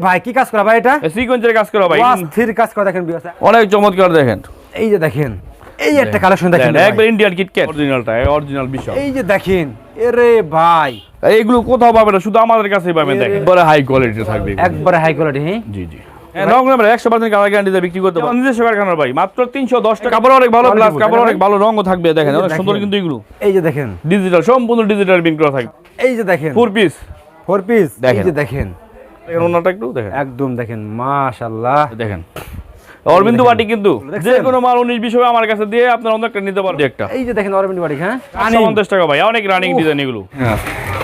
ভাই কি কাজ করা ভাই এটা? সিকোয়েন্সের কাজ করা ভাই, অস্থির কাজ করা দেখেন ভিউয়ার্স, অনেক চমৎকার দেখেন। এই যে দেখেন, এই একটা কালেকশন দেখেন একবার ইন্ডিয়ান কিটক্যাট অরিজিনালটা, অরিজিনাল বিষয়। এই যে দেখেন, এরে ভাই এইগুলো কোথাও পাবেন না, শুধু আমাদের কাছেই পাবেন। দেখেন বড় হাই কোয়ালিটি থাকবে, একবারে হাই কোয়ালিটি। হ্যাঁ জি জি, রং নাম্বার 100% কালার গ্যারান্টিতে বিক্রি করতে পারবেন নিজস্ব কারখানার ভাই, মাত্র 310 টাকা। কাপড় অনেক ভালো, প্লাস কাপড় অনেক ভালো, রঙও থাকবে। দেখেন অনেক সুন্দর কিন্তু এগুলো। এই যে দেখেন, ডিজিটাল, সম্পূর্ণ ডিজিটাল প্রিন্ট করা থাকবে। এই যে দেখেন 4 পিস, এই যে দেখেন, দেখেন ওনাটা একটু দেখেন, একদম দেখেন মাশাআল্লাহ। দেখেন অরবিন্দু বাটি কিন্তু যে কোনো মাল 19-20 হবে আমার কাছে দিয়ে আপনারা অনেকটা নিতে পারবেন। একটা এই যে দেখেন অরবিন্দু বাটি, হ্যাঁ 50 টাকা ভাই, অনেক রানিং ডিজাইন এগুলো।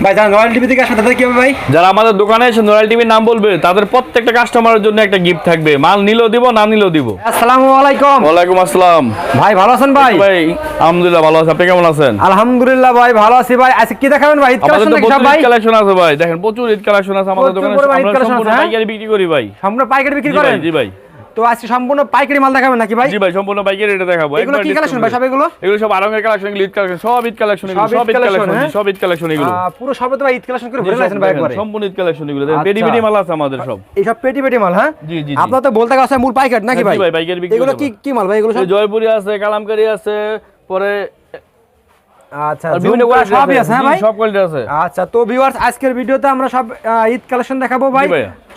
ভাই যারা নয়াল টিভি থেকে আসে তাদের কি হবে ভাই? যারা আমাদের দোকানে এসে নয়াল টিভির নাম বলবে তাদের প্রত্যেকটা কাস্টমারের জন্য একটা গিফট থাকবে, মাল নিলেও দিব, না নিলেও দিব। আসসালামু আলাইকুম। ওয়ালাইকুম আসসালাম ভাই ভালো আছেন ভাই? ভাই আলহামদুলিল্লাহ ভালো আছি, আপনি কেমন আছেন? আলহামদুলিল্লাহ ভাই ভালো আছি ভাই। আজকে কি দেখাবেন ভাই? ঈদ কালেকশন নাকি সব ভাই? ঈদ কালেকশন আছে ভাই, দেখেন প্রচুর ঈদ কালেকশন আছে আমাদের দোকানে। আমরা সম্পূর্ণ পাইকারি বিক্রি করি ভাই। সম্পূর্ণ পাইকারি বিক্রি করেন? জি ভাই। তো আজকে সম্পূর্ণ পাইকারি মাল দেখাবেন নাকি ভাই? জি ভাই, সম্পূর্ণ পাইকারি রেটে দেখাবো। এগুলো কি কালেকশন ভাই সব? এগুলো সব আরঙের কালেকশন, এগুলো ঈদ কালেকশন, সব ঈদ কালেকশন, এগুলো সব ঈদ কালেকশন, সব ঈদ কালেকশন এগুলো। পুরো সবে তো ভাই ঈদ কালেকশন করে ভরে লাইছেন ভাই একবারে। সম্পূর্ণ ঈদ কালেকশন এগুলো। দেখেন পেটি পেটি মাল আছে আমাদের সব। এই সব পেটি পেটি মাল, হ্যাঁ? জি জি। আপনারা তো বলতে গেছেন মূল পাইকারি নাকি ভাই? জি ভাই, পাইকারি বিক্রি। এগুলো কি মাল ভাই? এগুলো সব জয়পুরি আছে, কালামকারী আছে, পরে আচ্ছা বিভিন্ন সবই আছে, হ্যাঁ ভাই সব কোয়ালিটি আছে। আচ্ছা তো ভিউয়ার্স আজকের ভিডিওতে আমরা সব ঈদ কালেকশন দেখাবো ভাই।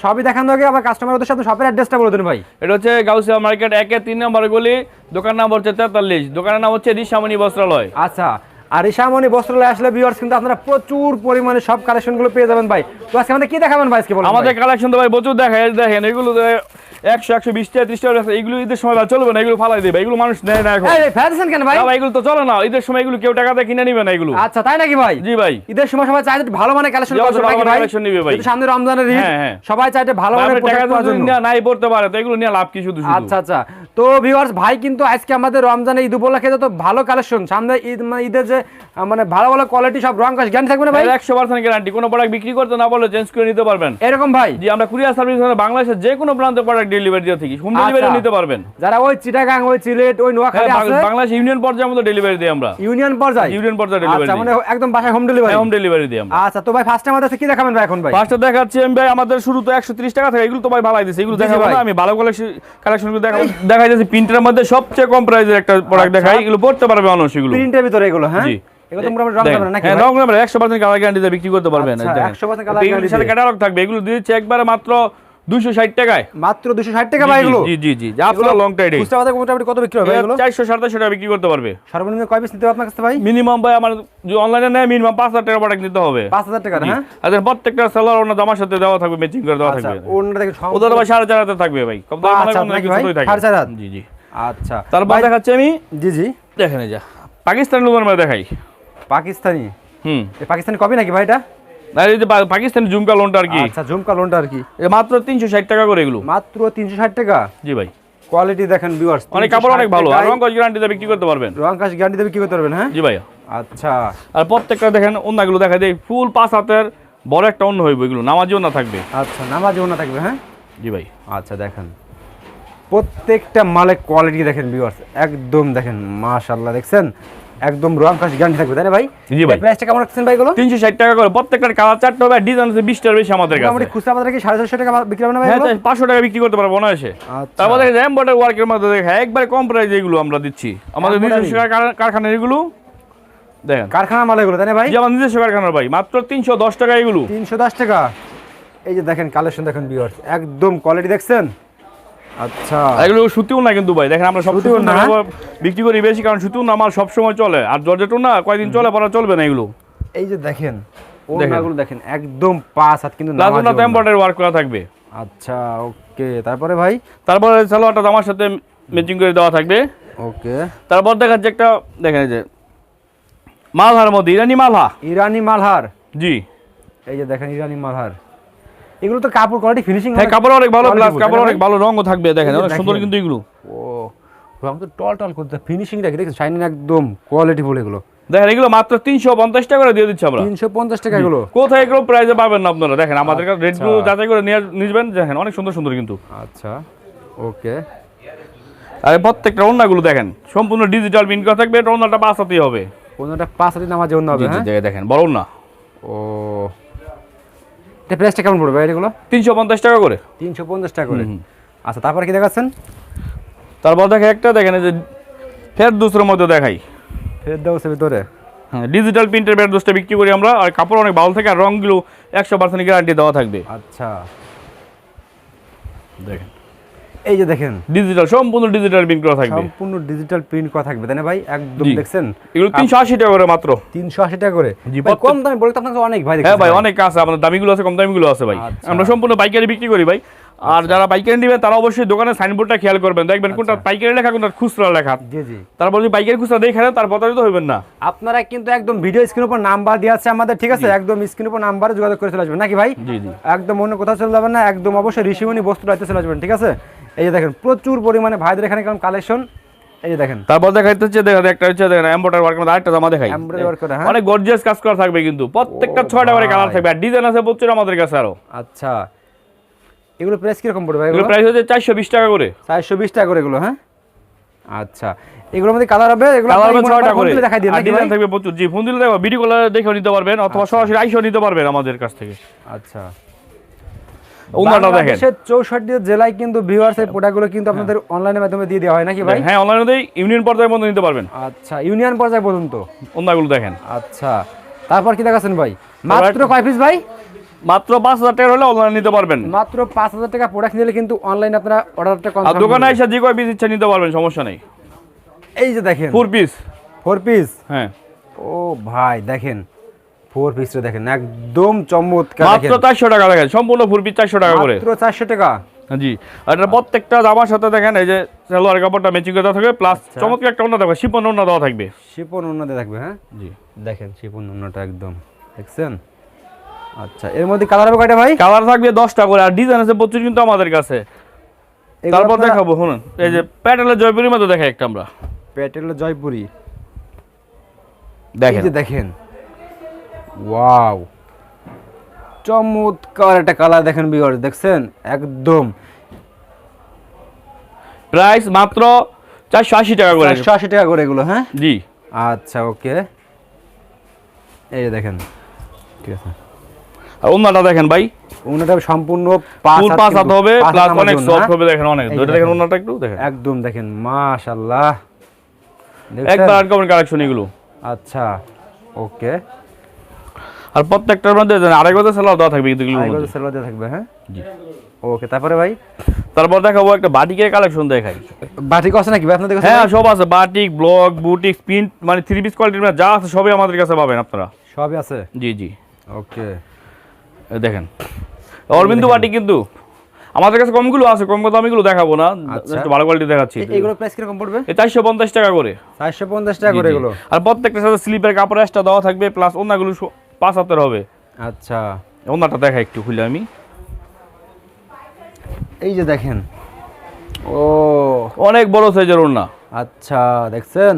সবই দেখানোর আগে আমার কাস্টমার উদ্দেশ্যে আপনি শপের অ্যাড্রেসটা বলে দিন ভাই। এটা হচ্ছে গাউসিয়া মার্কেট 1-3 নম্বর গলি, দোকান নাম হচ্ছে 43, দোকানের নাম হচ্ছে ঋষামণি বস্ত্রালয়। আচ্ছা, আর ঋষামণি বস্ত্রালয় আসলে ভিউয়ার্স কিন্তু আপনারা প্রচুর পরিমাণে সব কালেকশনগুলো পেয়ে যাবেন ভাই। তো আজকে আমাদের কি দেখাবেন ভাই? আজকে বলুন। আমাদের কালেকশন তো ভাই প্রচুর দেখায়, দেখেন এগুলো 100-120 টাকা 30 টাকা। এগুলো ঈদের সময় চলবে না, এগুলো ফালাই দেবে, এগুলো মানুষ নেয় না এখন। এই ফেরছেন কেন ভাই? এগুলো তো চলে না ঈদের সময়, এগুলো কেউ টাকা দিয়ে কিনে নিবে না এগুলো। আচ্ছা তাই নাকি ভাই? জি ভাই, ঈদের সময় সবাই চাইতে ভালো মানে কালেকশন করতে নাকি ভাই? কালেকশন নিবে ভাই, সামনে রমজানের ঈদ, সবাই চাইতে ভালো মানে টাকা দিয়ে নাই পড়তে পারে, তো এগুলো নিয়ে লাভ কি শুধু? আচ্ছা আচ্ছা, তো ভিউয়ার্স ভাই কিন্তু আজকে আমাদের রমজানের ঈদ উপলক্ষে যত ভালো কালেকশন, সামনে ঈদ মানে ঈদের যে মানে ভালো ভালো কোয়ালিটি সব রং কাজ গ্যারান্টি থাকবে না ভাই? 100% গ্যারান্টি। কোনো প্রোডাক্ট বিক্রি করতে না বলে চেঞ্জ করে নিতে পারবেন এরকম ভাই? জি, আমরা কুরিয়ার সার্ভিস বাংলাদেশের যে কোনো প্রান্তে প্রোডাক্ট ডেলিভারি দিয়ে থাকি, হোম ডেলিভারি নিতে পারবেন। যারা ওই চিটাগাং, ওই সিলেট, ওই নোয়াখালী আছে, বাংলাদেশ ইউনিয়ন পর্যায়ে মধ্যে ডেলিভারি দিই আমরা। ইউনিয়ন পর্যায়ে ডেলিভারি। আচ্ছা, মানে একদম বাসায় হোম ডেলিভারি? হোম ডেলিভারি দিই আমরা। আচ্ছা তো ভাই ফার্স্টে আমাদের কি দেখাবেন ভাই এখন ভাই? ফার্স্টে দেখাচ্ছি আমি ভাই, আমাদের শুরু তো 130 টাকা থেকে, এগুলো তো ভাই ভালাই দিছি, এগুলো দেখাবো না। আমি ভালো কালেকশনগুলো দেখাই যাচ্ছি। প্রিন্টের মধ্যে সবচেয়ে কম প্রাইসের একটা প্রোডাক্ট দেখাই, এগুলো পড়তে পারবে মানুষ। এগুলো প্রিন্টের ভিতরে এগুলো, হ্যাঁ জি। এগুলো তোমরা রং দেবেন নাকি? হ্যাঁ রং নাম্বার 100% কালার গ্যারান্টিতে বিক্রি করতে পারবেন। আচ্ছা 100% কালার গ্যারান্টি সাথে ক্যাটালগ থাকবে। এগুলো দিচ্ছি একবারে মাত্র 260 টাকায়। মাত্র 260 টাকা ভাই এগুলো? জি জি জি, আপনারা লং টাইডে খুচরা বাজারে মোটামুটি কত বিক্রি হবে এগুলো? 400-450 টাকা বিক্রি করতে পারবে। সর্বনিম্ন কয় পিস নিতে হবে আপনার কাছে ভাই? মিনিমাম ভাই আমার যে অনলাইনে নেয় মিনিমাম 5000 টাকা প্রোডাক্ট নিতে হবে। 5000 টাকা, হ্যাঁ? আর প্রত্যেকটা সেলার ওনা জামার সাথে দেওয়া থাকবে, ম্যাচিং করে দেওয়া থাকবে। ওন্না দেখে ওদের ভাই 4500 থাকবে ভাই। কম দামে আচ্ছা নাকি ভাই? 4500? জি জি। আচ্ছা তারপর দেখাচ্ছি আমি, জি জি দেখেন এই যা পাকিস্তানি লোগোর মধ্যে দেখাই। পাকিস্তানি? এই পাকিস্তানি কপি নাকি ভাই এটা? না, এই যে পাকিস্তানি ঝুমকা লোনটা আর কি। আচ্ছা ঝুমকা লোনটা আর কি। এ মাত্র 360 টাকা করে এগুলো। মাত্র 360 টাকা? জি ভাই। কোয়ালিটি দেখেন ভিউয়ার্স, অনেক কাপড় অনেক ভালো, আর রং কাজ গ্যারান্টিতে বিক্রি করতে পারবেন। রং কাজ গ্যারান্টি দেবে কি করতে পারবেন, হ্যাঁ? জি ভাই। আচ্ছা, আর প্রত্যেকটা দেখেন ওন্নাগুলো দেখা যায় ফুল 5 হাতের বড় একটা অন্য হইব, এগুলো নামাজি ওন্না থাকবে। আচ্ছা নামাজি ওন্না থাকবে, হ্যাঁ? জি ভাই। আচ্ছা দেখেন প্রত্যেকটা মালের কোয়ালিটি দেখেন ভিউয়ার্স, একদম দেখেন মাশাআল্লাহ, দেখছেন একদম রং কাজ গ্যারান্টি থাকবে, তাই না ভাই? জি ভাই। প্রাইসটা কেমন রাখছেন ভাই এগুলো? 360 টাকা করে, প্রত্যেকটার কালার 4টা হবে, ডিজাইন আছে 20 টার বেশি আমাদের কাছে। আমরা খুচরা বাজারে কি 450 টাকা বিক্রি হবে না ভাই? হ্যাঁ 500 টাকা বিক্রি করতে পারবো না এসে। আচ্ছা তারপর দেখেন এমব্রয়ডারি ওয়ার্কের মধ্যে দেখা একবারে কম প্রাইসে এগুলো আমরা দিচ্ছি, আমাদের নিজস্ব কারখানার এগুলো। দেখেন কারখানার মাল এগুলো, তাই না ভাই? জি, আমার নিজস্ব কারখানার ভাই, মাত্র 310 টাকা এগুলো। 310 টাকা? এই যে দেখেন কালেকশন দেখেন ভিউয়ার্স, একদম কোয়ালিটি দেখছেন। আচ্ছা এগুলো সুতিও না কিন্তু ভাই, দেখেন আমরা সব সুতিও না বিক্রি করি বেশি, কারণ সুতিও না আমার সব সময় চলে, আর জর্জেটও না কয়দিন চলে পরে চলবে না এগুলো। এই যে দেখেন ওনাগুলো দেখেন একদম 5 হাত কিন্তু লাজুনা এমব্রয়ডারি ওয়ার্ক করা থাকবে। আচ্ছা ওকে, তারপরে ভাই? তারপরে সালোয়ারটা আমার সাথে ম্যাচিং করে দেওয়া থাকবে। ওকে, তারপর দেখাচ্ছে একটা, দেখেন এই যে মালহার মধ্যে ইরানি মালহা। ইরানি মালহার? জি। এই যে দেখেন ইরানি মালহার, এগুলো তো কাপড় কোয়ালিটি ফিনিশিং, হ্যাঁ কাপড় অনেক ভালো, প্লাস কাপড় অনেক ভালো, রঙও থাকবে। দেখেন অনেক সুন্দর কিন্তু এগুলো। ও রং তো টল করতে, ফিনিশিং দেখেন শাইনিং, একদম কোয়ালিটি ফুল এগুলো। দেখেন এগুলো মাত্র 350 টাকা করে দিয়ে দিচ্ছি আমরা। 350 টাকা এগুলো? কোথায় এগুলো প্রাইসে পাবেন না আপনারা, দেখেন আমাদের কাছে রেটগুলো যাচাই করে নিয়ে নিবেন। দেখেন অনেক সুন্দর সুন্দর কিন্তু। আচ্ছা ওকে, আর প্রত্যেকটা ওন্নাগুলো দেখেন সম্পূর্ণ ডিজিটাল প্রিন্ট করা থাকবে। এটা ওন্নাটা 5 হাতেই হবে, ওন্নাটা 5 হাতে নামাজে ওন্না হবে, হ্যাঁ? দেখেন বড় ওন্না। ও এটা প্রাইসটা কেমন পড়বে ভাই এগুলো? 350 টাকা করে। 350 টাকা করে। আচ্ছা, তারপর কি দেখাচ্ছেন? তারপর দেখেন একটা দেখেন এই যে ফেরদৌসের মধ্যে দেখাই। ফেরদৌসের ভিতরে হ্যাঁ, ডিজিটাল প্রিন্টের ফেরদৌসটা বিক্রি করি আমরা, আর কাপড় অনেক ভালো থাকে, আর রংগুলো 100% গ্যারান্টি দেওয়া থাকবে। আচ্ছা, দেখেন এই যে দেখেন ডিজিটাল, সম্পূর্ণ ডিজিটাল প্রিন্ট করা থাকবে, সম্পূর্ণ ডিজিটাল প্রিন্ট করা থাকবে, তাই না ভাই? একদম জি। দেখছেন এগুলো 380 টাকা করে মাত্র। 380 টাকা করে। জি, ভাই কম দামে বলে তো আপনার কাছে অনেক ভাই হ্যাঁ ভাই, অনেক আছে, আমাদের দামিগুলো আছে, কম দামিগুলো আছে ভাই। আচ্ছা। আমরা সম্পূর্ণ পাইকারি বিক্রি করি ভাই। আর যারা পাইকারি নেবেন তারা অবশ্যই দোকানের সাইনবোর্ডটা খেয়াল করবেন, দেখবেন কোনটা পাইকারি লেখা কোনটা খুচরা লেখা। জি জি। তারপর যদি পাইকারি খুচরা দেখে নেন তার প্রতারিত হবেন না। আপনারা কিন্তু একদম ভিডিও স্ক্রিনের উপর নাম্বার দেওয়া আছে আমাদের, ঠিক আছে? একদম স্ক্রিনের উপর নাম্বারে যোগাযোগ করে চলে আসবেন নাকি ভাই? জি জি। একদম অন্য কোথাও চলে যাবেন না, একদম অবশ্যই ঋষিমণি বস্ত্র রাইতে চলে আসবেন, ঠিক আছে? এই যে দেখেন প্রচুর পরিমাণে ভাইদের এখানে কেমন কালেকশন, এই যে দেখেন। তারপর দেখাইতে হচ্ছে দেখেন একটা হচ্ছে দেখেন এমব্রয়ডারি ওয়ার্কের মধ্যে আরেকটা জামা দেখাই। এমব্রয়ডারি ওয়ার্ক করা, হ্যাঁ? অনেক গর্জিয়াস কাজ করা থাকবে কিন্তু প্রত্যেকটা 6টা করে কালার থাকবে, আর ডিজাইন আছে প্রচুর আমাদের কাছে আরো। আচ্ছা, এগুলো প্রাইস কিরকম পড়বে ভাই? এগুলো প্রাইস হচ্ছে 420 টাকা করে। 420 টাকা করে এগুলো, হ্যাঁ? আচ্ছা, এগুলোর মধ্যে কালার হবে, এগুলো কালার হবে আপনি 6টা করে, দেখাই দিন আর নাকি ডিজাইন ভাই? থাকবে প্রচুর। জি, ফোন দিলে দেখো, ভিডিও কলে দেখেও নিতে পারবেন, অথবা সরাসরি আইসা নিতে পারবেন আমাদের কাছ থেকে। আচ্ছা, ওনাটা দেখেন। বাংলাদেশের 64 জেলায় কিন্তু ভিউয়ার্স এই প্রোডাক্টগুলো কিন্তু আপনাদের অনলাইনের মাধ্যমে দিয়ে দেওয়া হয় নাকি ভাই? হ্যাঁ, অনলাইনে ইউনিয়ন পর্যায়ে মধ্যে নিতে পারবেন। আচ্ছা, ইউনিয়ন পর্যায়ে পর্যন্ত ওনাগুলো দেখেন। আচ্ছা, তারপর কি দেখাচ্ছেন ভাই? মাত্র কয় পিস ভাই? মাত্র 5000 টাকা হলে অনলাইনে নিতে পারবেন। মাত্র 5000 টাকা প্রোডাক্ট নিলে কিন্তু অনলাইনে আপনারা অর্ডারটা আর কনফার্ম। দোকানে এসে যে কয় পিস ইচ্ছা নিতে পারবেন, সমস্যা নেই। এই যে দেখেন 4 পিস। 4 পিস। হ্যাঁ, ও ভাই দেখেন 4 পিসটা দেখেন একদম চমৎকার, মাত্র দেখেন 400 টাকা দেখেন, সম্পূর্ণ 4 পিস 400 টাকা করে। মাত্র 400 টাকা। জি, আর এটা প্রত্যেকটা জামার সাথে দেখেন এই যে সালোয়ার কাপড়টা ম্যাচিং করা থাকবে, প্লাস চমৎকার একটা ওড়না থাকবে, শিপন ওড়না দেওয়া থাকবে। শিপন ওন্নাতে থাকবে, হ্যাঁ? জি, দেখেন শিপন ওন্নাটা একদম দেখছেন। আচ্ছা, এর মধ্যে কালার হবে কয়টা ভাই? কালার থাকবে 10টা করে, আর ডিজাইন আছে প্রচুর কিন্তু আমাদের কাছে। তারপর দেখাবো শুনুন, এই যে প্যাটেলের জয়পুরের মধ্যে দেখাই একটা আমরা। প্যাটেল জয়পুরি, দেখেন এই যে দেখেন, ওয়াও চমৎকার একটা কালার দেখেন ভিউয়ার্স, দেখছেন একদম প্রাইস মাত্র 480 টাকা করে। 480 টাকা করে এগুলো, হ্যাঁ? জি। আচ্ছা, ওকে, এই যে দেখেন, ঠিক আছে। আর ওন্নাটা দেখেন ভাই, ওনাটা সম্পূর্ণ ফুল পাঁচ হাত হবে, প্লাস নামার অনেক জন্য, সফট হ্যাঁ? হবে, দেখেন অনেক। এই যে দুটো দেখেন দেখেন। ওন্নাটা একটু দেখেন, একদম দেখেন মাশাআল্লাহ, একবার আনকমন কালেকশন এগুলো। আচ্ছা, ওকে, আর প্রত্যেকটার মধ্যে আড়াই গজ সেলার দেওয়া থাকবে কিন্তু এগুলোর আইগো মধ্যে। সেলওয়ার দিয়ে থাকবে, হ্যাঁ? জি। ওকে, তারপরে ভাই তারপর দেখাবো একটা বাটিকের কালেকশন দেখাই। বাটিক আছে নাকি ভাই আপনাদের কাছে? হ্যাঁ, সব আছে, বাটিক, ব্লক, বুটিক, প্রিন্ট, মানে 3 পিস কোয়ালিটির যা আছে সবই আমাদের কাছে পাবেন আপনারা। সবই আছে, জি জি। ওকে, এই দেখেন অরবিন্দু বাটিক, কিন্তু আমাদের কাছে কমগুলো আছে, কম দামিগুলো দেখাবো না, আচ্ছা। একটু ভালো কোয়ালিটি দেখাচ্ছি। এগুলো প্রাইস কিরকম পড়বে? এই 450 টাকা করে। 450 টাকা করে জি, জি। এগুলো। আর প্রত্যেকটার সাথে স্লিপের কাপড় এক্সট্রা দেওয়া থাকবে, প্লাস ওন্নাগুলো 5 হাতের হবে। আচ্ছা, ওন্নাটা দেখা একটু খুলে আমি। এই যে দেখেন, ও অনেক বড় সাইজের ওন্না। আচ্ছা, দেখছেন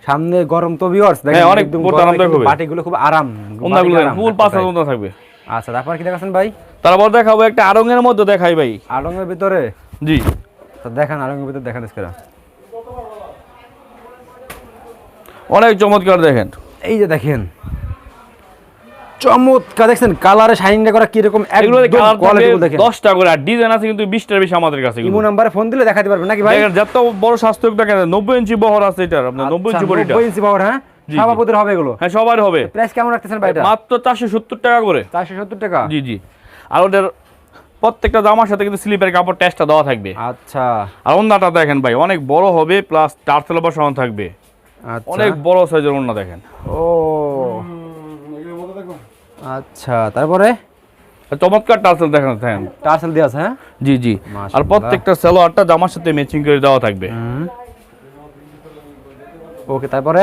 সামনে গরম তো ভিউয়ার্স, দেখেন হ্যাঁ, অনেক একদম পড়তে গরমে আরামদায়ক কিন্তু হবে। বাটিকগুলো খুব আরাম, ওন্নাগুলো বাটিক আরাম ফুল এক 5 কথায়। হাত ওন্না থাকবে। আচ্ছা, তারপর কি দেখাচ্ছেন ভাই? তারপর দেখাবো একটা আড়ঙের মধ্যে দেখাই ভাই। আড়ঙের ভিতরে? জি। তো দেখান আড়ঙের ভিতরে, দেখান আজকেরা। অনেক চমৎকার দেখেন। এই যে দেখেন চমৎকার, দেখছেন কালারে শাইনিংটা করা কিরকম, এগুলো একদম কালার কোয়ালিটি থাকবে দেখেন। 10টা করে, আর ডিজাইন আছে কিন্তু 20টার বেশি আমাদের কাছে। ইমো নাম্বারে ফোন দিলে দেখাতে পারবেন নাকি ভাই? দেখেন যত বড় স্বাস্থ্য দেখেন, 90 ইঞ্চি বহর আছে এটার, আপনার 90 ইঞ্চি বডিটা। 90 ইঞ্চি পাওয়ার, হ্যাঁ? জি, জি। সভাপতির হবে এগুলো? হ্যাঁ, সবার হবে। প্রাইস কেমন রাখতেছেন ভাই এটা? মাত্র 470 টাকা করে। 470 টাকা? জি জি। আর ওদের প্রত্যেকটা জামার সাথে কিন্তু স্লিপের কাপড় টেস্টটা দেওয়া থাকবে। আচ্ছা, আর ওন্নাটা দেখেন ভাই, অনেক বড় হবে, প্লাস টার্সেল বসানো থাকবে। আচ্ছা, অনেক বড় সাইজের ওন্না দেখেন। ও আচ্ছা, তারপরে আর চমৎকার টার্সেল দেখেন দেখেন। টার্সেল দেওয়া আছে, হ্যাঁ? জি জি। আর মাশাআল্লাহ। প্রত্যেকটা সালোয়ারটা জামার সাথে ম্যাচিং করে দেওয়া থাকবে। ওকে, তারপরে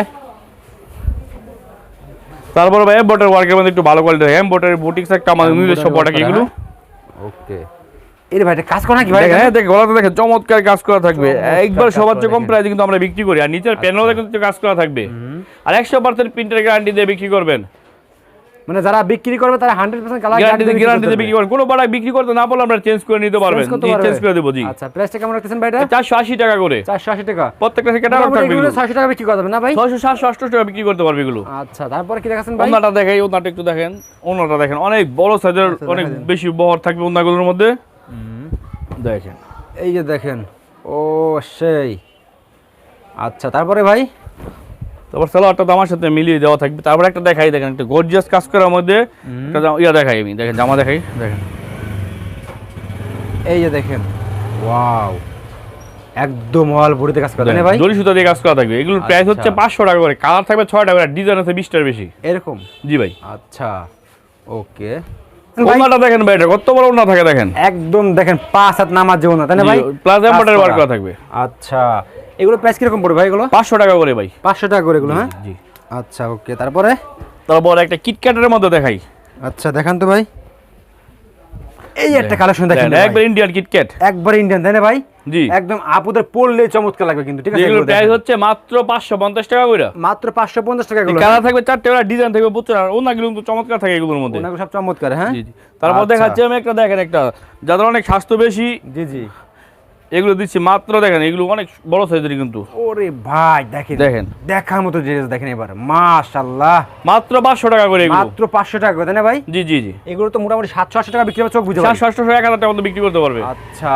তারপরে ভাই এমব্রয়ডারি ওয়ার্কের মধ্যে একটু ভালো কোয়ালিটি দেখেন, এমব্রয়ডারি বুটিক্স একটা আমাদের নিজস্ব প্রোডাক্ট এগুলো। ওকে, এর ভাই এটা কাজ করা নাকি ভাই? দেখেন, হ্যাঁ দেখেন, গলাতে দেখেন চমৎকার কাজ করা থাকবে, চমৎকার একবার কাজ সবার করা চেয়ে কম দেখেন। প্রাইসে কিন্তু আমরা বিক্রি করি। আর নিচের প্যানেলও কিন্তু কাজ করা থাকবে, আর 100% প্রিন্টের গ্যারান্টি দিয়ে বিক্রি করবেন। মানে যারা বিক্রি করবে তারা 100% কালার গ্যারান্টি দিয়ে বিক্রি করেন, কোনো প্রোডাক্ট বিক্রি করতে না পারলে আমরা চেঞ্জ করে নিতে পারবেন, চেঞ্জ করে দেব। জি আচ্ছা, প্রাইসটা কেমন রাখতেছেন ভাই এটা? 480 টাকা করে, 480 টাকা প্রত্যেকটা থেকে টাকা থাকবে। এগুলো 600 টাকা বিক্রি করা যাবে না ভাই? 600 700 800 টাকা বিক্রি করতে পারবে এগুলো। আচ্ছা, তারপরে কি দেখাচ্ছেন ভাই? ওন্নাটা দেখাই, ওন্নাটা একটু দেখেন, ওন্নাটা দেখেন অনেক বড় সাইজের, অনেক বেশি বহর থাকবে ওন্নাগুলোর মধ্যে। দেখেন এই যে দেখেন, ও সেই। আচ্ছা, তারপরে ভাই? তারপর সালোয়ারটা তো আমার সাথে মিলিয়ে দেওয়া থাকবে। তারপর একটা দেখাই, দেখেন একটা গর্জিয়াস কাজ করার মধ্যে একটা ইয়া দেখাই আমি, দেখেন জামা দেখাই, দেখেন এই যে দেখেন, ওয়াও, একদম অল বডিতে কাজ করা তাই না ভাই? জরি সুতা দিয়ে কাজ করা থাকবে। এগুলোর প্রাইস হচ্ছে 500 টাকা করে, কালার থাকবে 6টা করে, ডিজাইন আছে 20টার বেশি এরকম। জি ভাই। আচ্ছা, ওকে। ওন্নাটা দেখেন ভাই, এটা কত বড় ওন্না থাকে দেখেন, একদম দেখেন 5 হাত নামার যেও না তাই না ভাই? প্লাস এমব্রয়ডারি ওয়ার্ক করা থাকবে। আচ্ছা, এগুলো প্রাইস কিরকম পড়বে ভাই এগুলো? 500 টাকা করে ভাই। 500 টাকা করে এগুলো, হ্যাঁ? জি। আচ্ছা, ওকে। তারপরে? তারপর একটা কিটক্যাটের মধ্যে দেখাই। আচ্ছা, দেখান তো ভাই। এই একটা কালেকশন দেখেন, একবার ইন্ডিয়ান কিটক্যাট, একবার ইন্ডিয়ান তাই না ভাই? জি। একদম আপুদের পরলে চমৎকার লাগবে কিন্তু, ঠিক আছে? এগুলোর প্রাইস হচ্ছে মাত্র 550 টাকা করে, মাত্র 550 টাকা এগুলো। কালার থাকবে 4টা করে, ডিজাইন থাকবে 25 আর ওন্নাগুলো কিন্তু চমৎকার থাকে এগুলোর মধ্যে। ওনাগুলো সব চমৎকার, হ্যাঁ? জি জি। তারপর আচ্ছা। দেখাচ্ছি আমি একটা, দেখেন একটা যাদের অনেক স্বাস্থ্য বেশি, জি জি, এগুলো দিচ্ছি মাত্র, দেখেন এগুলো অনেক বড় সাইজের কিন্তু। ওরে ভাই দেখেন, দেখেন দেখার মতো জিনিস দেখেন এবার, মাশাআল্লাহ। মাত্র 500 টাকা করে এগুলো, মাত্র 500 টাকা করে তাই না ভাই? জি জি জি। এগুলো তো মোটামুটি 700-800 টাকা বিক্রি হবে, চোখ বুঝে ভাই। 700 800 1000 টাকা মতো বিক্রি করতে পারবে। আচ্ছা,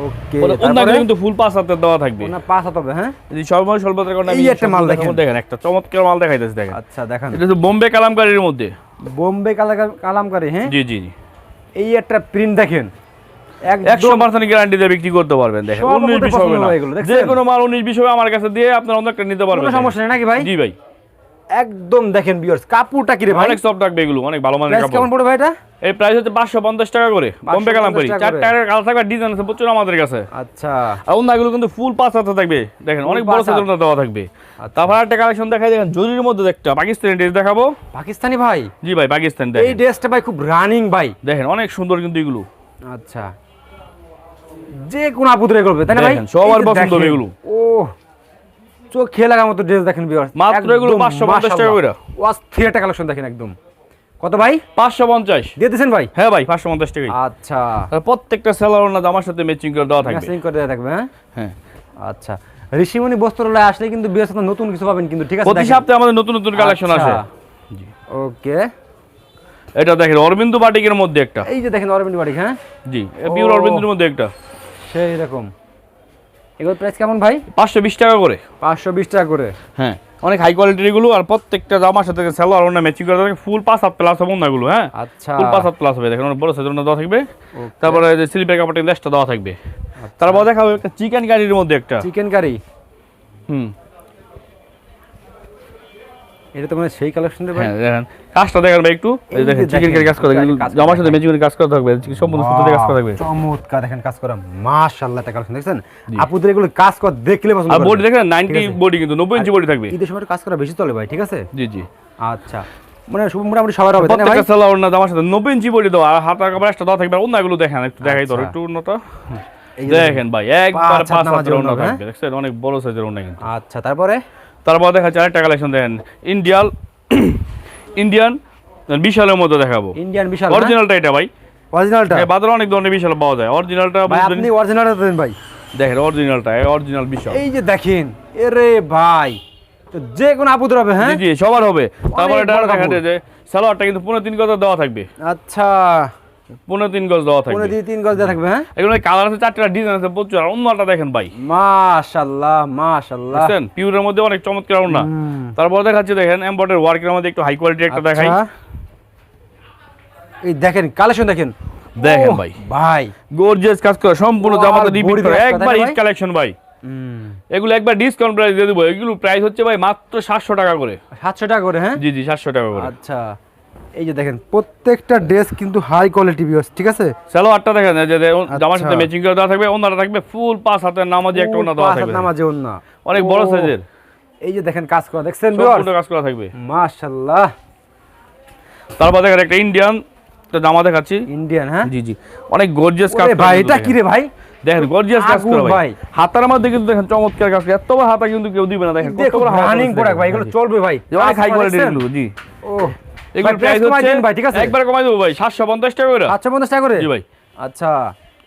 ওকে। ওন্নাগুলো কিন্তু ফুল 5 হাতের দেওয়া থাকবে, ওনা 5 হাত হবে, হ্যাঁ? এই সময় স্বল্পতার কারণে এই একটা মাল দেখেন। দেখেন একটা চমৎকার মাল দেখাইতেছে, দেখেন আচ্ছা, দেখান। এটা হচ্ছে বোম্বে কালামকারীর মধ্যে, বোম্বে কালামকারী, হ্যাঁ? জি জি জি। এই একটা প্রিন্ট দেখেন, 100% গ্যারান্টি দিয়ে বিক্রি করতে পারবেন। দেখেন 19 20 হবে না, যে কোনো মাল 19 20 হবে আমার কাছে দিয়ে আপনার অন্যটা নিতে পারবেন, কোনো সমস্যা নেই নাকি ভাই? জি ভাই। একদম দেখেন ভিউয়ার্স, কাপড়টা কি রে ভাই? অনেক সফট থাকবে এগুলো, অনেক ভালো মানের প্রাইস কাপড়। কেমন পড়বে ভাই এটা? এই প্রাইস হচ্ছে 550 টাকা করে, বোম্বে কালামকারী। 550 4 টাকার কালার থাকবে, ডিজাইন আছে প্রচুর আমাদের কাছে। আচ্ছা, আর ওন্নাগুলো কিন্তু ফুল 5 হাতে থাকবে, দেখেন অনেক বড় সাইজের ওন্না দেওয়া থাকবে। তারপর একটা কালেকশন দেখাই, দেখেন জরির মধ্যে একটা পাকিস্তানি ড্রেস দেখাবো। পাকিস্তানি ভাই? জি ভাই, পাকিস্তানি। এই দেখেন ড্রেসটা ভাই খুব রানিং ভাই, দেখেন অনেক সুন্দর কিন্তু এগুলো। আচ্ছা, যে কোন আপুদের করবে তাই না ভাই? দেখেন সবার এই যে পছন্দ হবে দেখেন, এগুলো। ও চোখ খেয়ে লাগার মতো ড্রেস দেখেন ভিউয়ার্স, মাত্র এগুলো 550 টাকা করে। অস্থির একটা কালেকশন দেখেন একদম। কত ভাই? 550 দিয়ে দিয়েছেন ভাই? হ্যাঁ ভাই, 550 টাকাই। আচ্ছা, আর প্রত্যেকটা সেলার ওন্না আমার সাথে ম্যাচিং করে দেওয়া থাকবে। ম্যাচিং করে দেওয়া থাকবে, হ্যাঁ? হ্যাঁ। আচ্ছা, ঋষিমণি বস্ত্রালয়ে আসলে কিন্তু বিয়ের সাথে নতুন কিছু পাবেন কিন্তু, ঠিক আছে? প্রতি সপ্তাহে আমাদের নতুন নতুন কালেকশন আসে। জি। ওকে, এটা দেখেন অরবিন্দু বাটিকের মধ্যে একটা, এই যে দেখেন অরবিন্দ বাটিক, হ্যাঁ? জি পিওর অরবিন্দুর মধ্যে একটা, সেই রকম। এগুলোর প্রাইস কেমন ভাই? 520 টাকা করে। 520 টাকা করে, হ্যাঁ, অনেক হাই কোয়ালিটির এগুলো। আর প্রত্যেকটা জামার সাথে সেলোয়ার ওন্না ম্যাচিং করে থাকে, ফুল 5 হাত প্লাস হবে ওন্নাগুলো, হ্যাঁ? আচ্ছা, ফুল 5 হাত প্লাস হবে, দেখেন অনেক বড় সাইজের ওন্না দেওয়া থাকবে। তারপরে যে স্লিপের কাপড়টা লেসটা দেওয়া থাকবে। তারপর দেখাবো একটা চিকেন কারির মধ্যে একটা, চিকেন কারি। হুম, এটা তো মানে সেই কালেকশন রে ভাই। হ্যাঁ দেখেন কাজটা দেখেন ভাই একটু, এই দেখেন চিকেন কারি কাজ করে, জামার সাথে ম্যাচিং করে কাজ করা থাকবে, সম্পূর্ণ সুতো দিয়ে কাজ করা থাকবে। চমৎকার দেখেন কাজ করা, মাশাআল্লাহ একটা কালেকশন দেখছেন? আপুদের এগুলো কাজ কর দেখলে পছন্দ আর করবে। বডি দেখেন 90 বডি, কিন্তু 90 ইঞ্চি বডি থাকবে। ঈদের সময় কাজ করা বেশি চলে ভাই, ঠিক আছে? জি জি। আচ্ছা, মানে মোটামুটি সবার হবে তাই না ভাই? প্রত্যেকটা সেলার ওন্না জামার সাথে 90 ইঞ্চি বডি দেওয়া, আর হাতার কাপড় একটা দেওয়া থাকবে। ওন্নাগুলো দেখেন একটু, দেখাই ধরো একটু ওন্নাটা, এই যে দেখেন ভাই একবার 5 নামাজের হাতের ওন্না ওন্না, থাকবে, দেখছেন অনেক বড় সাইজের ওন্না কিন্তু। আচ্ছা, তারপরে? তারপর দেখাচ্ছি আরেকটা কালেকশন, দেখেন ইন্ডিয়ান বিশালের মধ্যে দেখাবো। ইন্ডিয়ান বিশাল, অরিজিনালটা এটা ভাই, অরিজিনালটা? হ্যাঁ, বাজারে অনেক ধরনের বিশাল পাওয়া যায়। অরিজিনালটা ভাই আপনি অরিজিনালটা দেন ভাই। দেখেন অরিজিনালটা, অরিজিনাল বিশাল। এই যে দেখেন, এরে ভাই তো যে কোনো আপুদের হবে, হ্যাঁ? জি জি, সবার হবে। তারপর এটা বড় দেখাতে কাপড়। যে সালোয়ারটা কিন্তু 3.5 গজ দেওয়া থাকবে, আচ্ছা, 3.5 গজ দেওয়া থাকবে। 3 গজ দেওয়া থাকবে, হ্যাঁ? এগুলো কালার আছে 4টা, ডিজাইন আছে প্রচুর। আর অন্যটা দেখেন ভাই, মাশাআল্লাহ মাশাআল্লাহ, দেখছেন পিওরের মধ্যে অনেক চমৎকার ওন্না। তারপর দেখাচ্ছি দেখেন এমব্রয়ডারি ওয়ার্কের মধ্যে একটু হাই কোয়ালিটি একটা দেখাই। আচ্ছা, এই দেখেন কালেকশন দেখেন, দেখেন ওহ, ভাই ভাই গর্জিয়াস কাজ করা, সম্পূর্ণ ও, জামাতে আর রিপিট বডি করা, কাজ করা, একবার তাই না ঈদ ভাই? কালেকশন ভাই। এগুলো একবার ডিসকাউন্ট প্রাইস দিয়ে দেবো। এগুলো প্রাইস হচ্ছে ভাই মাত্র 700 টাকা করে। 700 টাকা করে, হ্যাঁ? জি জি, 700 টাকা করে। আচ্ছা, এই যে দেখেন প্রত্যেকটা ড্রেস কিন্তু হাই কোয়ালিটি ভিউয়ার্স, ঠিক আছে? সালোয়ারটা দেখেন, যে জামার সাথে আচ্ছা। ম্যাচিং করে দেওয়া থাকবে, ওন্নাটা থাকবে ফুল 5 হাতের নামাজি একটা ওন্না দেওয়া থাকবে, নামাজে ওন্না অনেক বড় ও, সাইজের। এই যে দেখেন কাজ করা দেখছেন সম্পূর্ণ ভিউয়ার্স, কাজ করা থাকবে। মাশাআল্লাহ। তারপর দেখেন একটা ইন্ডিয়ান জামা দেখাচ্ছি। ইন্ডিয়ান, হ্যাঁ? জি জি, অনেক গর্জিয়াস কাজ ওরে করা ভাই, কিন্তু এটা দেখেন। কি রে ভাই? দেখেন গর্জিয়াস কাজ আগুন করা ভাই। ভাই। হাতার মধ্যে কিন্তু দেখেন চমৎকার কাজ করা, এত বড় হাতা কিন্তু কেউ দিবে না। দেখেন কত দেখো বড় হাতা রানিং আছে প্রোডাক্ট ভাই, দেখেন। এগুলো চলবে ভাই, যে অনেক হাই কোয়ালিটির দেখছেন? এগুলো। জি, ও এগুলো প্রাইস হচ্ছে ভাই, ঠিক আছে একবার কমাই দেবো ভাই 750 টাকা করে। 750 টাকা করে জি ভাই। আচ্ছা,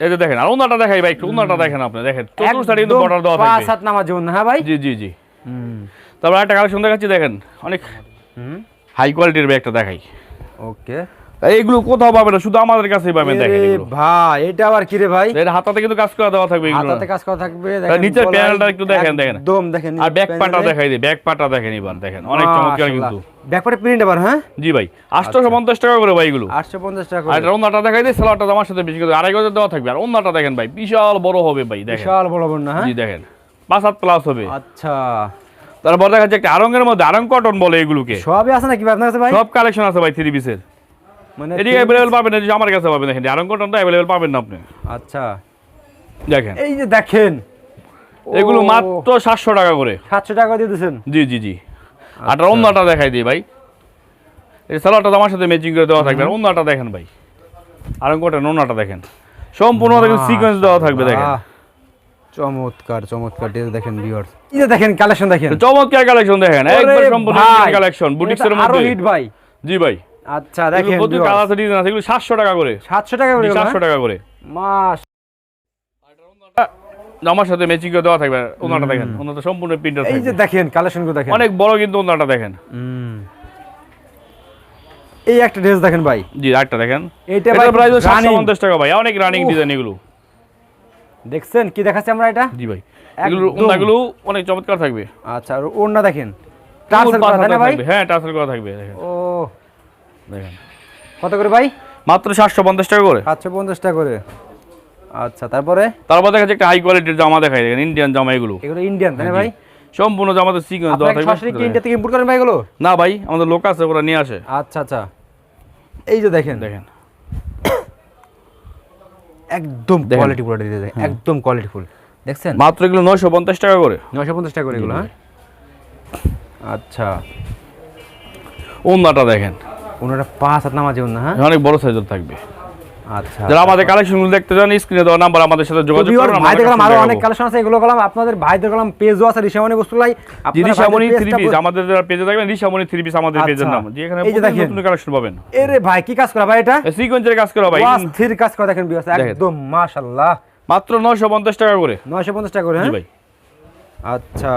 এই যে দেখেন আর ওন্নাটা দেখাই ভাই, একটু ওন্নাটা দেখেন আপনি, দেখেন চতুর সাইডে কিন্তু বর্ডার দেওয়া থাকবে। 5 হাত নামাজ ওন্না, হ্যাঁ ভাই। জি জি জি। তারপর একটা কালেকশন দেখাচ্ছি, দেখেন অনেক হাই কোয়ালিটির ব্যাগটা দেখাই। ওকে, এইগুলো কোথাও পাবেন না, শুধু আমাদের কাছেই পাবেন। দেখেন এগুলো ভাই, এটা আবার কি রে ভাই? এর হাতাতে কিন্তু কাজ করা দেওয়া থাকবে, এগুলো হাতাতে কাজ করা থাকবে। তার নিচের প্যানেলটা একটু দেখেন, দেখেন একদম দেখেন। আর ব্যাক পাটা দেখাই দিই, ব্যাক পাটা দেখেন এবার, দেখেন অনেক চমৎকার কিন্তু ব্যাক পাটে প্রিন্ট আবার, হ্যাঁ জি ভাই। 850 টাকা করে ভাই এগুলো। 850 টাকা আর করে। ওন্নাটা দেখাই দিই, সালোয়ারটা আমার সাথে বেশি করে 2.5 দেওয়া থাকবে। আর ওন্নাটা দেখেন ভাই, বিশাল বড় হবে ভাই, দেখেন বিশাল বড় বড় না, হ্যাঁ জি দেখেন 5 হাত প্লাস হবে। আচ্ছা, তারপর দেখা যাচ্ছে একটা আরঙ্গের মধ্যে আরং কটন বলে এগুলোকে, সবই আছে নাকি ভাই আপনার কাছে ভাই? সব কালেকশন আছে ভাই 3 পিসের। মানে এদিকে अवेलेबल পাবেন না, যে আমার কাছে পাবেন। দেখেন আরং কটনটা अवेलेबल পাবেন না আপনি। আচ্ছা, দেখেন এই যে দেখেন এগুলো মাত্র 700 টাকা করে। 700 টাকা দিয়ে দিয়েছেন। জি জি জি। আর ওন্নাটা দেখাই দিই ভাই, এই সালোয়ারটা আমার সাথে ম্যাচিং করে দেওয়া থাকবে। আর ওন্নাটা দেখেন ভাই, আরং কটন ওন্নাটা দেখেন সম্পূর্ণ দেখেন সিকোয়েন্স দেওয়া থাকবে। দেখেন চমৎকার চমৎকার ডিজাইন দেখেন ভিউয়ার্স, এই যে দেখেন কালেকশন দেখেন, চমৎকার কালেকশন দেখেন, একবার সম্পূর্ণ কালেকশন বুটিক্সের আরো মধ্যে। হিট ভাই। জি ভাই। আচ্ছা দেখেন প্রচুর কালার আছে, ডিজাইন আছে, এগুলো 700 টাকা করে। 700 টাকা করে, 700 টাকা করে মাস। আমার সাথে ম্যাচিং করে দেওয়া থাকবে। ওন্নাটা দেখেন, ওন্নাটা সম্পূর্ণ প্রিন্টার এই যে থাকবে। দেখেন কালেকশন গুলো দেখেন, অনেক বড় কিন্তু ওন্নাটা দেখেন। এই একটা ড্রেস দেখেন ভাই। জি আরেকটা দেখেন, এটা এটার প্রাইস 750 টাকা ভাই। অনেক রানিং ডিজাইন এগুলো। দেখছেন কি দেখাচ্ছি আমরা এটা? জি ভাই, এগুলো ওন্নাগুলো অনেক চমৎকার থাকবে। আচ্ছা, আর ওন্না দেখেন টার্সেল করা থাকে না ভাই? হ্যাঁ টার্সেল করা থাকবে। দেখেন ও দেখেন কত করে ভাই? মাত্র 750 টাকা করে। 750 টাকা করে। আচ্ছা, তারপর দেখা যাচ্ছে একটা হাই কোয়ালিটির জামা দেখাই, দেখেন ইন্ডিয়ান জামা এগুলো। এগুলো ইন্ডিয়ান তাই না ভাই? সম্পূর্ণ জামাতে সিকোয়েন্স দেওয়া আপনারা থাকবে। সরাসরি কি ইন্ডিয়া থেকে ইম্পোর্ট করেন ভাই এগুলো? না ভাই, আমাদের লোক আছে, ওরা নিয়ে আসে। আচ্ছা আচ্ছা, এই যে দেখেন দেখেন একদম কোয়ালিটি ফুল ডিজাইন, একদম কোয়ালিটি ফুল। দেখছেন মাত্র এগুলো 950 টাকা করে। 950 টাকা করে এগুলো, হ্যাঁ আচ্ছা। ওন্নাটা দেখেন, ওনারা 5 হাত নামাজে ওন্না, হ্যাঁ অনেক বড় সাইজের থাকবে। আচ্ছা, যারা আমাদের কালেকশনগুলো দেখতে চান, স্ক্রিনে দেওয়া নাম্বার আমাদের সাথে যোগাযোগ করুন। ভাই দেখলাম আরো অনেক কালেকশন আছে, এগুলো গেলাম আপনাদের ভাইদের গেলাম পেজও আছে রিশামনি বস্তুলাই। আপনারা রিশামনি 3 পিস আমাদের যারা পেজে থাকবেন, রিশামনি 3 পিস আমাদের পেজের নাম। যে এখানে নতুন কালেকশন পাবেন। এরে ভাই কি কাজ করা ভাই এটা? সিকোয়েন্সের কাজ করা ভাই, স্থির কাজ করা দেখেন বিয়াস, একদম মাশাআল্লাহ। মাত্র 950 টাকা করে। 950 টাকা করে, হ্যাঁ জি ভাই। আচ্ছা,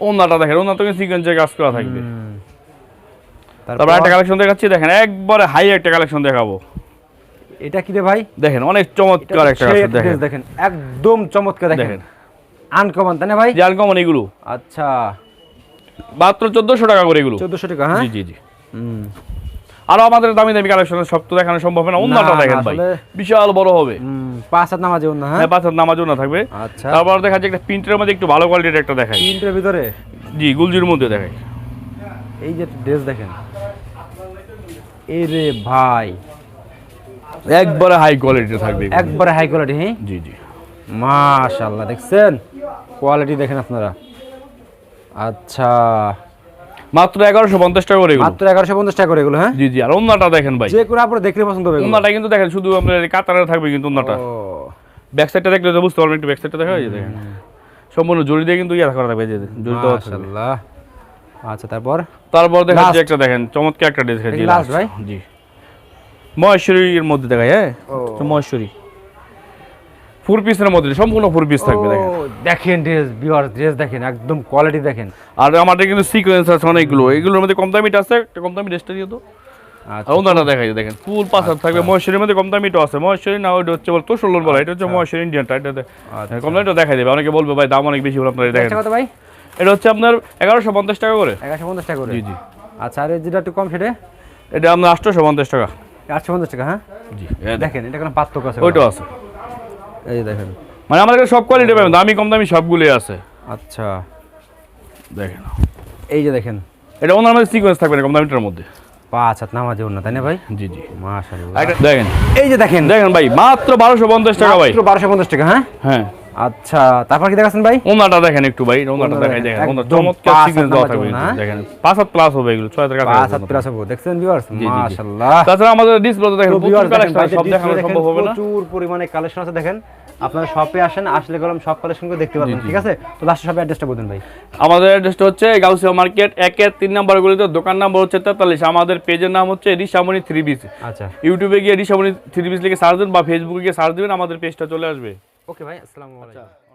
ওন্নাটা দেখেন, ওন্নাটা কিন্তু সিকোয়েন্সের কাজ করা থাকবে। তারপর তারপর একটা কালেকশন দেখাচ্ছি, দেখেন একবারে হাই একটা কালেকশন দেখাবো। এটা কি রে ভাই? দেখেন অনেক চমৎকার একটা কালেকশন দেখেন, দেখেন একদম চমৎকার দেখেন, আনকমন তাই না ভাই? জাল কমন এগুলো। আচ্ছা, মাত্র 1400 টাকা করে এগুলো। 1400 টাকা, হ্যাঁ জি জি জি। আর আমাদের দামি দামি কালেকশন সব তো দেখানো সম্ভব না। ওন্নাটা দেখেন ভাই, বিশাল বড় হবে। 5 হাত নামাজে ওন্না, হ্যাঁ 5 হাত নামাজও না থাকবে। আচ্ছা, তারপর দেখা যাচ্ছে একটা প্রিন্টের মধ্যে একটু ভালো কোয়ালিটির একটা দেখাই। প্রিন্টের ভিতরে, জি গুলজির মধ্যে দেখাই। এই যে ড্রেস দেখেন, এই রে ভাই একবারে হাই কোয়ালিটির থাকবে এগুলো। একবারে হাই কোয়ালিটি, হ্যাঁ জি জি মাশাআল্লাহ। দেখছেন কোয়ালিটি দেখেন আপনারা। আচ্ছা, মাত্র 1150 টাকা করে এগুলো। মাত্র 1150 টাকা করে এগুলো, হ্যাঁ জি জি। আর ওন্নাটা দেখেন ভাই, যে কোনো আপনারা দেখলে পছন্দ হবে। ওন্নাটা কিন্তু দেখেন শুধু আপনার কাতারে থাকবে কিন্তু ওন্নাটা। ব্যাক সাইডটা দেখলে তো বুঝতে পারবেন, একটু ব্যাক সাইডটা দেখা যায় দেখেন সম্পূর্ণ জড়ি দিয়ে কিন্তু ইয়া করা থাকবে, যে জড়ি দেওয়া থাকবে। মাশাআল্লাহ। আচ্ছা, তারপর দেখা যাচ্ছে একটা দেখেন চমৎকার একটা ড্রেস এই লাস্ট ভাই, জি মহেশ্বরীর মধ্যে দেখায়। হ্যাঁ মহেশ্বরী 4 পিসের মধ্যে সম্পূর্ণ 4 পিস থাকবে। দেখেন দেখেন ড্রেস ভিউয়ার, ড্রেস দেখেন একদম কোয়ালিটি দেখেন। আর আমাদের কিন্তু সিকোয়েন্স আছে অনেকগুলো, এগুলোর মধ্যে কম দামিটা আছে, একটা কম দামি ড্রেসটা দিয়ে তো। আচ্ছা, আর ওনাটা দেখাই দেখেন ফুল 5 হাত থাকবে। মহেশ্বরীর মধ্যে কম দামিটা আছে, মহেশ্বরী না ওইটা হচ্ছে বল তোষলন বলা, এটা হচ্ছে মহেশ্বরী ইন্ডিয়ানটা। এটা কম দামিটা দেখাই দেবে, অনেকে বলবে ভাই দাম অনেক বেশি বলে, আপনারা দেখেন কত ভাই? এটা হচ্ছে আপনার 1150 টাকা করে। 1150 টাকা করে, জি জি। আচ্ছা, আর যেটা একটু কম সেটা এটা আপনার 850 টাকা। 850 টাকা, হ্যাঁ জি দেখেন এটা কোনো পার্থক্য আছে? ওইটাও আছে, এই দেখেন মানে আমাদের কাছে সব কোয়ালিটি পাবেন, দামি কম দামি সবগুলোই আছে। আচ্ছা, দেখেন এই যে দেখেন এটা ওনার মধ্যে সিকোয়েন্স থাকবে না, কম দামিটার মধ্যে। 5 হাত নামাজে ওন্না তাই না ভাই? জি জি মাশাআল্লাহ। এটা দেখেন, এই যে দেখেন দেখেন ভাই মাত্র 1250 টাকা ভাই। মাত্র 1250 টাকা, হ্যাঁ হ্যাঁ আচ্ছা, তারপর কি দেখাচ্ছেন ভাই? ওনাটা দেখেন একটু ভাই, ওনাটা দেখাই দেখেন, ওনার চমৎকার সিকোয়েন্স দেওয়া থাকবে দেখেন। 5 হাত প্লাস হবে এগুলো, 6 হাতের কাছে 5 হাত প্লাস হবে। দেখছেন ভিউয়ার্স, মাশাআল্লাহ। তাছাড়া আমাদের ডিসপ্লে দেখেন প্রচুর কালেকশন, সব দেখানো সম্ভব হবে না। প্রচুর পরিমাণে কালেকশন আছে দেখেন। আপনারা শপে আসেন, আসলে কলম সব কালেকশন করে দেখতে পারবেন, ঠিক আছে? তো লাস্ট শপের অ্যাড্রেসটা বলুন ভাই। আমাদের অ্যাড্রেসটা হচ্ছে গাউসিয়া মার্কেট 1-3 নম্বর গলিতে, দোকান নাম্বার হচ্ছে 43। আমাদের পেজের নাম হচ্ছে রিশামণি 3 পিস। আচ্ছা, ইউটিউবে গিয়ে রিশামণি 3 পিস লিখে সার্চ দেন বা ফেসবুকে গিয়ে সার্চ দিবেন, আমাদের পেজটা চলে আসবে। ওকে ভাই, আসসালামু আলাইকুম।